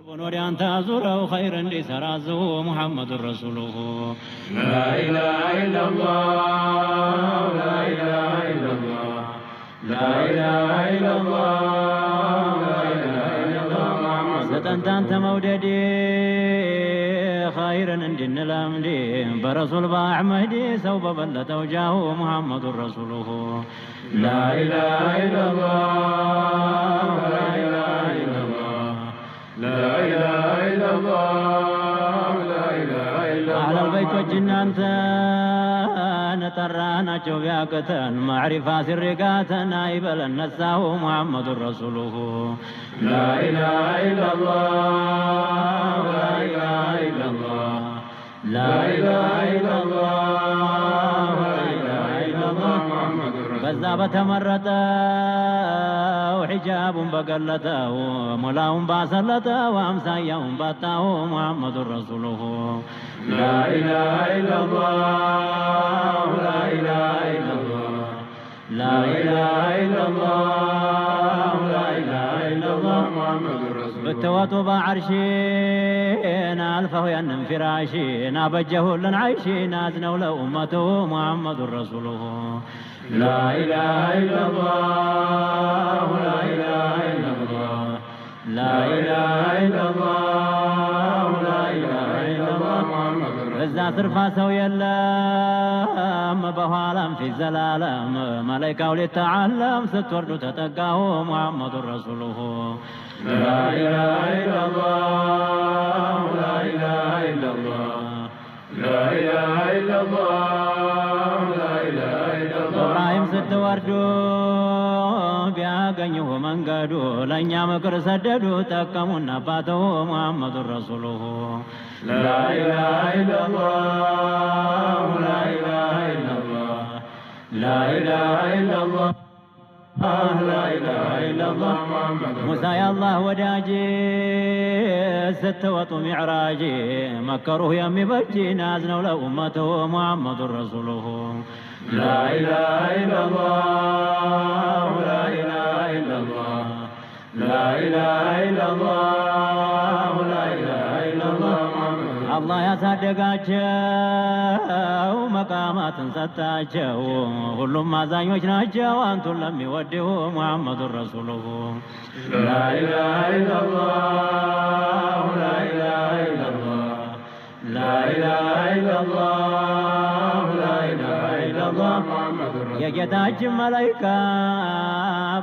ونوري أنت أزوره خير دي سرازه محمد رسوله لا إله إلا الله لا إله إلا الله لا إله إلا الله لا إله إلا الله محمد ستنت أنت موددي خير دين الأمدي برسول بأحمدي سوف بلت وجاه محمد رسوله لا إله إلا الله لا إله إلا الله لا إله إلا الله لا إله إلا الله على البيت وجنا أنت نترانا شوفياكتن معرفة سرقاتنا يبل النساه محمد رسوله لا إله إلا الله لا إله إلا الله لا إله إلا الله لا إله إلا الله محمد رسول الله بزا بتمرته وحجاب بقلته ملاهم باسلته وامسايهم باتاه محمد رسوله لا إله إلا الله لا إله إلا الله لا إله إلا الله لا إله إلا الله محمد رسول الله بالتواتو بعرشين ألفه ينم فراشين أبجه لن عيشين أزنوا لأمته محمد رسوله لا إله إلا الله لا إله إلا الله لا إله إلا الله لا إله إلا الله محمد رسول الله إذا صرفا سوي اللام بهالم في الزلالم ملائكة ولتعلم ستورد تتقاه محمد رسوله لا إله إلا الله لا إله إلا الله لا إله إلا الله لا إله إلا الله إبراهيم ستوردو بياغنيه منقدو لن يمكر سددو تكمون نباته محمد رسوله لا إله إلا الله لا إله إلا الله لا إله إلا الله لا إله إلا الله محمد موسى يا الله وداجي ستوط معراجي مكروه يمي بجي نازنوا لأمته محمد رسوله لا إله إلا الله لا إله إلا الله لا إله إلا الله لا إله إلا الله محمد الله ያሳደጋቸው መቃማትን ሰጣቸው ሁሉም አዛኞች ናቸው አንቱን ለሚወደው ሙሐመድ ረሱሉሁ لا إله إلا الله لا إله إلا الله لا إله إلا الله لا إله إلا الله محمد رسول الله የጌታችን መላእክት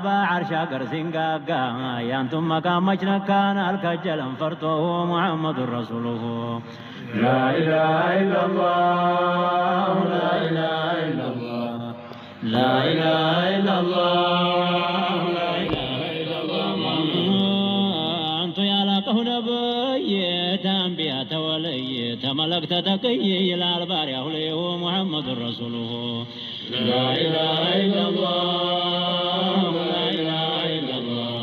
በዓርሽ አገር ሲንጋጋ ያንቱም መቃም መች ነካን አልከጀለም ፈርቶ ሙሐመድ ረሱሉሁ لا إله إلا الله لا إله إلا الله لا إله إلا الله لا إله إلا الله أنت يا لقه نبي تنبيه تولي تملك تتقي إلى الباري أوليه محمد رسوله لا إله إلا الله لا إله إلا الله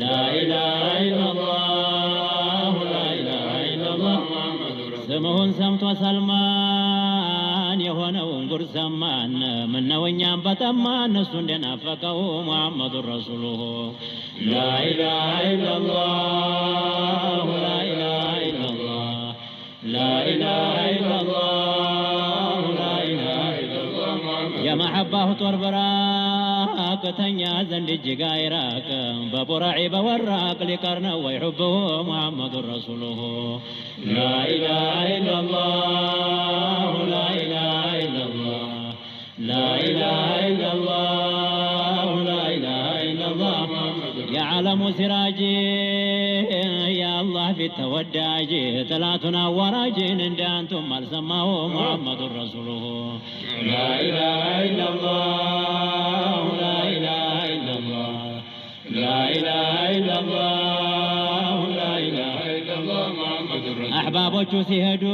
لا إله إلا الله لا إله إلا الله محمد رسول الله ስምሁን ሰምቶ ሰልማን የሆነውን ጉድ ሰማን ምነው እኛም በጠማን እሱ እንደናፈቀው ሙሐመድ ረሱሉሁ لا إله إلا الله لا إله إلا الله لا إله إلا الله لا إله إلا الله محمد የመሐባሁ ጦር በራቅ ተኛ ዘንድ እጅግ አይራቅ በቡራዒ በወራቅ ሊቀር ነው ወይ ሑብሁ ሙሐመድ ረሱሉሁ لا إله إلا الله لا إله إلا الله لا إله إلا الله لا إله إلا الله محمد رسول الله የዓለሙ ሲራጅ የአላህ ፊት ተወዳጅ ጠላቱን አዋራጅን እንዳንቱም አልሰማሁ ሙሐመድ ረሱሉሁ لا إله إلا الله لا إله إلا الله لا إله إلا الله لا إله إلا الله محمد رسول الله አሕባቦቹ ሲሄዱ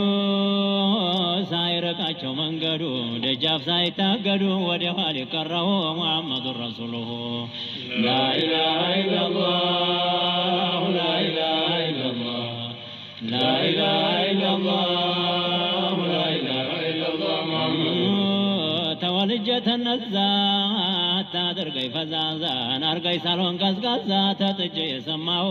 ሳይርቃቸው መንገዱ ደጃፍ ሳይታገዱ ወደ ኋላ ቀረሁ ሙሐመድ ረሱሉሁ لا إله إلا الله لا إله إلا الله لا إله إلا الله لا إله إلا الله محمد ተወልጄ ተነዛ ታድርገኝ ፈዛዛ ናርገኝ ሳልሆን ቀዝቃዛ ተጥጄ የሰማሁ